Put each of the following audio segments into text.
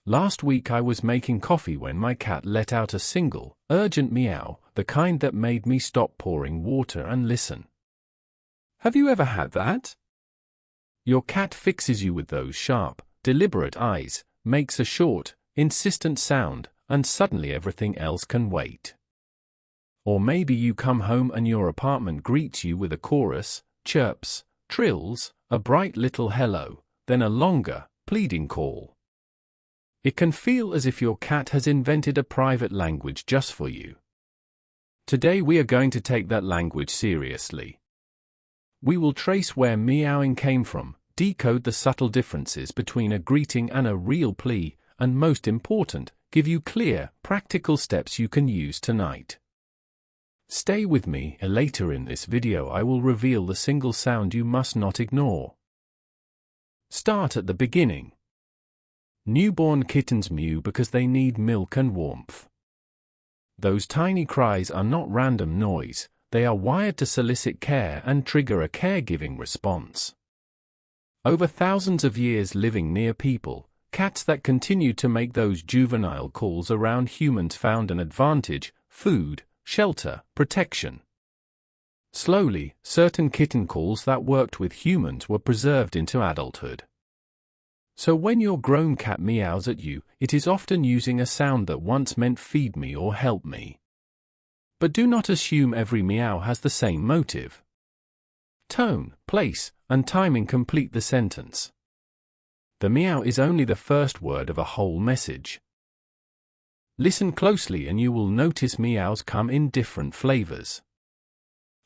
Last week I was making coffee when my cat let out a single, urgent meow, the kind that made me stop pouring water and listen. Have you ever had that? Your cat fixes you with those sharp, deliberate eyes, makes a short, insistent sound, and suddenly everything else can wait. Or maybe you come home and your apartment greets you with a chorus, chirps, trills, a bright little hello, then a longer, pleading call. It can feel as if your cat has invented a private language just for you. Today we are going to take that language seriously. We will trace where meowing came from, decode the subtle differences between a greeting and a real plea, and most important, give you clear, practical steps you can use tonight. Stay with me, later in this video I will reveal the single sound you must not ignore. Start at the beginning. Newborn kittens mew because they need milk and warmth. Those tiny cries are not random noise, they are wired to solicit care and trigger a caregiving response. Over thousands of years living near people, cats that continued to make those juvenile calls around humans found an advantage: food, shelter, protection. Slowly, certain kitten calls that worked with humans were preserved into adulthood. So when your grown cat meows at you, it is often using a sound that once meant feed me or help me. But do not assume every meow has the same motive. Tone, place, and timing complete the sentence. The meow is only the first word of a whole message. Listen closely and you will notice meows come in different flavors.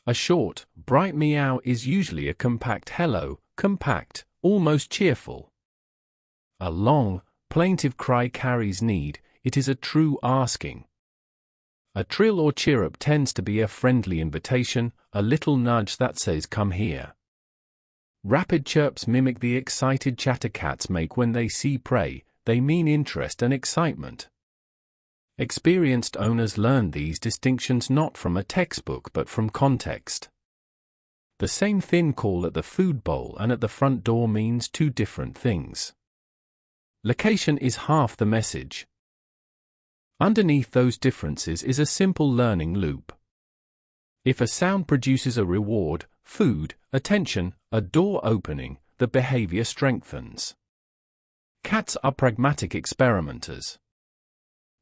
A short, bright meow is usually a compact hello, compact, almost cheerful. A long, plaintive cry carries need, it is a true asking. A trill or chirrup tends to be a friendly invitation, a little nudge that says come here. Rapid chirps mimic the excited chatter cats make when they see prey, they mean interest and excitement. Experienced owners learn these distinctions not from a textbook but from context. The same thin call at the food bowl and at the front door means two different things. Location is half the message. Underneath those differences is a simple learning loop. If a sound produces a reward, food, attention, a door opening, the behavior strengthens. Cats are pragmatic experimenters.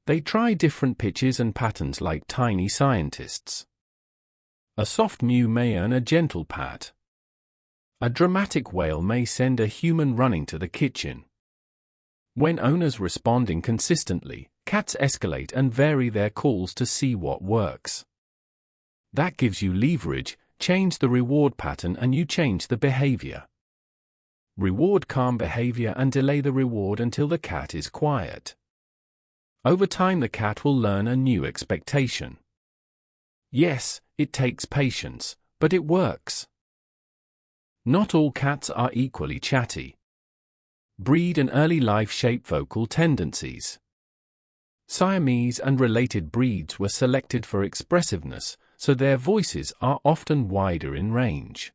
They try different pitches and patterns like tiny scientists. A soft mew may earn a gentle pat. A dramatic wail may send a human running to the kitchen. When owners respond inconsistently, cats escalate and vary their calls to see what works. That gives you leverage, change the reward pattern and you change the behavior. Reward calm behavior and delay the reward until the cat is quiet. Over time the cat will learn a new expectation. Yes, it takes patience, but it works. Not all cats are equally chatty. Breed and early life shape vocal tendencies. Siamese and related breeds were selected for expressiveness, so their voices are often wider in range.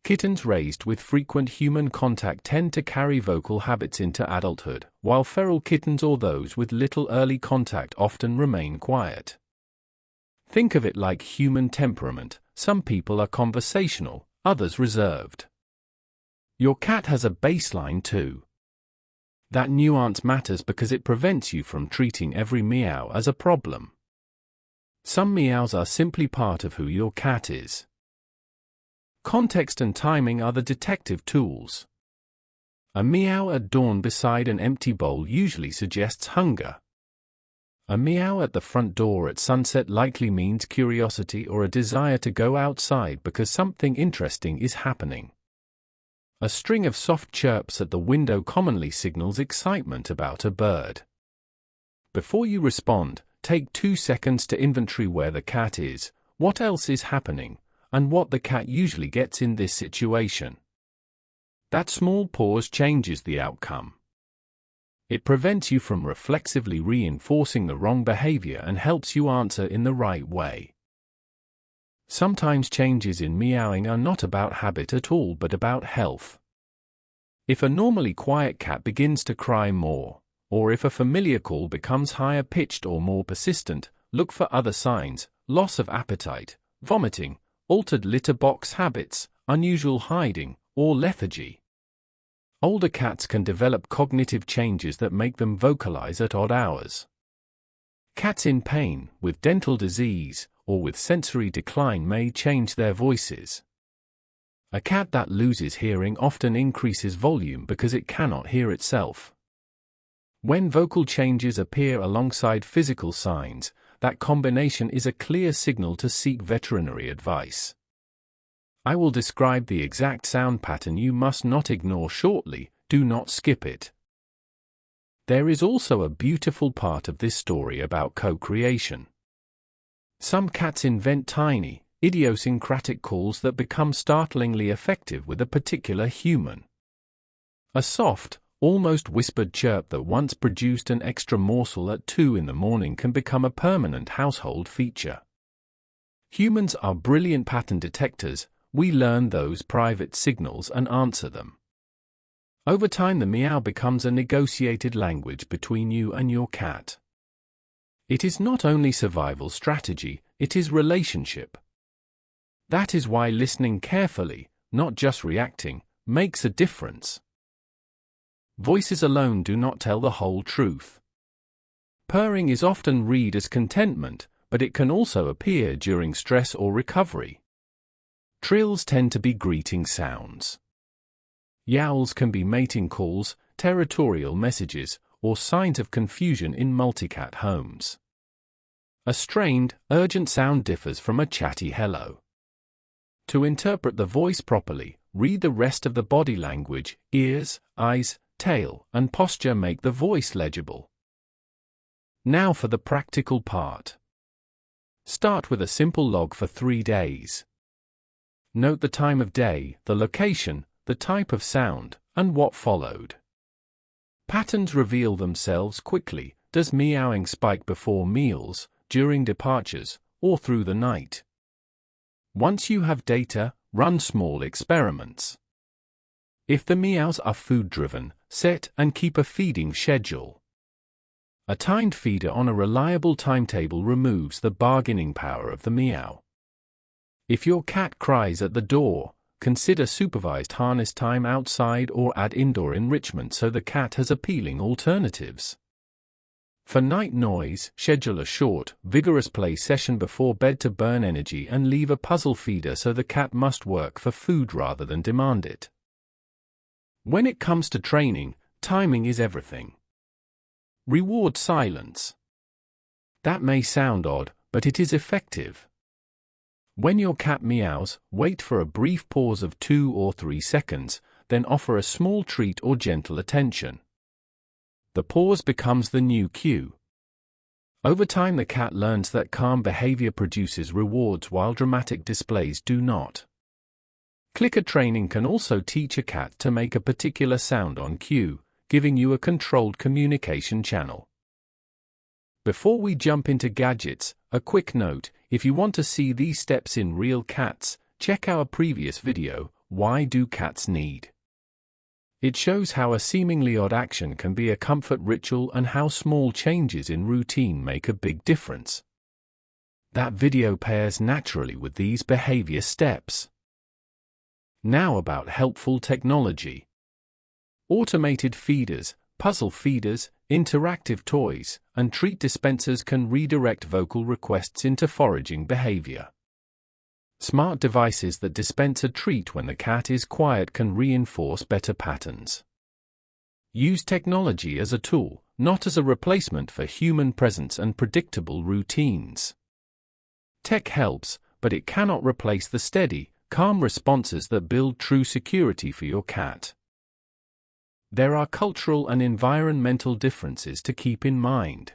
Kittens raised with frequent human contact tend to carry vocal habits into adulthood, while feral kittens or those with little early contact often remain quiet. Think of it like human temperament: some people are conversational, others reserved. Your cat has a baseline too. That nuance matters because it prevents you from treating every meow as a problem. Some meows are simply part of who your cat is. Context and timing are the detective tools. A meow at dawn beside an empty bowl usually suggests hunger. A meow at the front door at sunset likely means curiosity or a desire to go outside because something interesting is happening. A string of soft chirps at the window commonly signals excitement about a bird. Before you respond, take 2 seconds to inventory where the cat is, what else is happening, and what the cat usually gets in this situation. That small pause changes the outcome. It prevents you from reflexively reinforcing the wrong behavior and helps you answer in the right way. Sometimes changes in meowing are not about habit at all but about health. If a normally quiet cat begins to cry more, or if a familiar call becomes higher pitched or more persistent, look for other signs: loss of appetite, vomiting, altered litter box habits, unusual hiding, or lethargy. Older cats can develop cognitive changes that make them vocalize at odd hours. Cats in pain, with dental disease, or with sensory decline may change their voices. A cat that loses hearing often increases volume because it cannot hear itself. When vocal changes appear alongside physical signs, that combination is a clear signal to seek veterinary advice. I will describe the exact sound pattern you must not ignore shortly. Do not skip it. There is also a beautiful part of this story about co-creation. Some cats invent tiny, idiosyncratic calls that become startlingly effective with a particular human. A soft, almost whispered chirp that once produced an extra morsel at 2 in the morning can become a permanent household feature. Humans are brilliant pattern detectors. We learn those private signals and answer them. Over time, the meow becomes a negotiated language between you and your cat. It is not only survival strategy, it is relationship. That is why listening carefully, not just reacting, makes a difference. Voices alone do not tell the whole truth. Purring is often read as contentment, but it can also appear during stress or recovery. Trills tend to be greeting sounds. Yowls can be mating calls, territorial messages, or signs of confusion in multicat homes. A strained, urgent sound differs from a chatty hello. To interpret the voice properly, read the rest of the body language. Ears, eyes, tail, and posture make the voice legible. Now for the practical part. Start with a simple log for 3 days. Note the time of day, the location, the type of sound, and what followed. Patterns reveal themselves quickly. Does meowing spike before meals, during departures, or through the night? Once you have data, run small experiments. If the meows are food-driven, set and keep a feeding schedule. A timed feeder on a reliable timetable removes the bargaining power of the meow. If your cat cries at the door, consider supervised harness time outside or add indoor enrichment so the cat has appealing alternatives. For night noise, schedule a short, vigorous play session before bed to burn energy and leave a puzzle feeder so the cat must work for food rather than demand it. When it comes to training, timing is everything. Reward silence. That may sound odd, but it is effective. When your cat meows, wait for a brief pause of 2 or 3 seconds, then offer a small treat or gentle attention. The pause becomes the new cue. Over time, the cat learns that calm behavior produces rewards while dramatic displays do not. Clicker training can also teach a cat to make a particular sound on cue, giving you a controlled communication channel. Before we jump into gadgets, a quick note: if you want to see these steps in real cats, check our previous video, Why Do Cats Need? It shows how a seemingly odd action can be a comfort ritual and how small changes in routine make a big difference. That video pairs naturally with these behavior steps. Now about helpful technology. Automated feeders, puzzle feeders, interactive toys, and treat dispensers can redirect vocal requests into foraging behavior. Smart devices that dispense a treat when the cat is quiet can reinforce better patterns. Use technology as a tool, not as a replacement for human presence and predictable routines. Tech helps, but it cannot replace the steady, calm responses that build true security for your cat. There are cultural and environmental differences to keep in mind.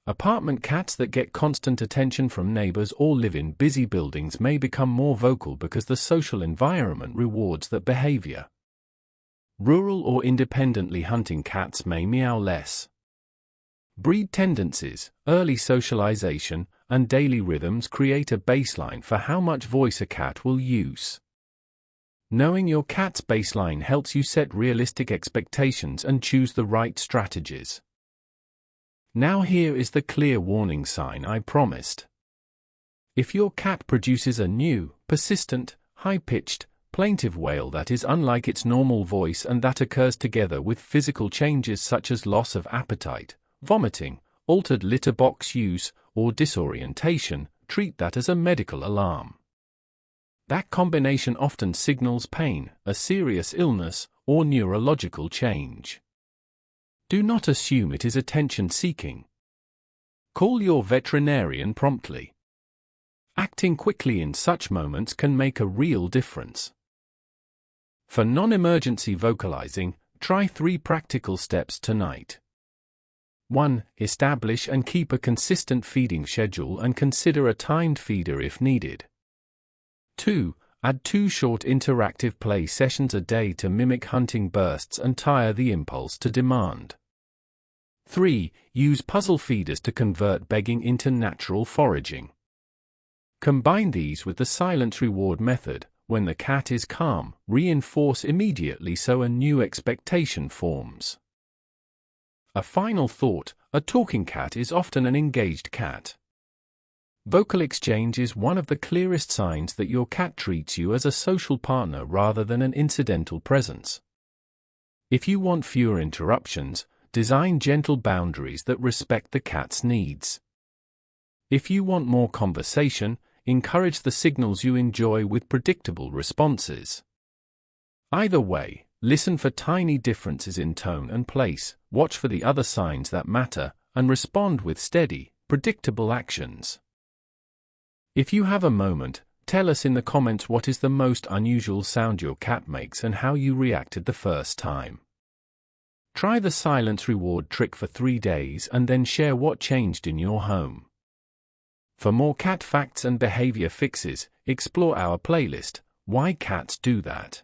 Apartment cats that get constant attention from neighbors or live in busy buildings may become more vocal because the social environment rewards that behavior. Rural or independently hunting cats may meow less. Breed tendencies, early socialization, and daily rhythms create a baseline for how much voice a cat will use. Knowing your cat's baseline helps you set realistic expectations and choose the right strategies. Now here is the clear warning sign I promised. If your cat produces a new, persistent, high-pitched, plaintive wail that is unlike its normal voice and that occurs together with physical changes such as loss of appetite, vomiting, altered litter box use, or disorientation, treat that as a medical alarm. That combination often signals pain, a serious illness, or neurological change. Do not assume it is attention-seeking. Call your veterinarian promptly. Acting quickly in such moments can make a real difference. For non-emergency vocalizing, try 3 practical steps tonight. 1. Establish and keep a consistent feeding schedule and consider a timed feeder if needed. 2. Add 2 short interactive play sessions a day to mimic hunting bursts and tire the impulse to demand. 3. Use puzzle feeders to convert begging into natural foraging. Combine these with the silent reward method. When the cat is calm, reinforce immediately so a new expectation forms. A final thought: a talking cat is often an engaged cat. Vocal exchange is one of the clearest signs that your cat treats you as a social partner rather than an incidental presence. If you want fewer interruptions, design gentle boundaries that respect the cat's needs. If you want more conversation, encourage the signals you enjoy with predictable responses. Either way, listen for tiny differences in tone and place, watch for the other signs that matter, and respond with steady, predictable actions. If you have a moment, tell us in the comments what is the most unusual sound your cat makes and how you reacted the first time. Try the silence reward trick for 3 days and then share what changed in your home. For more cat facts and behavior fixes, explore our playlist, Why Cats Do That.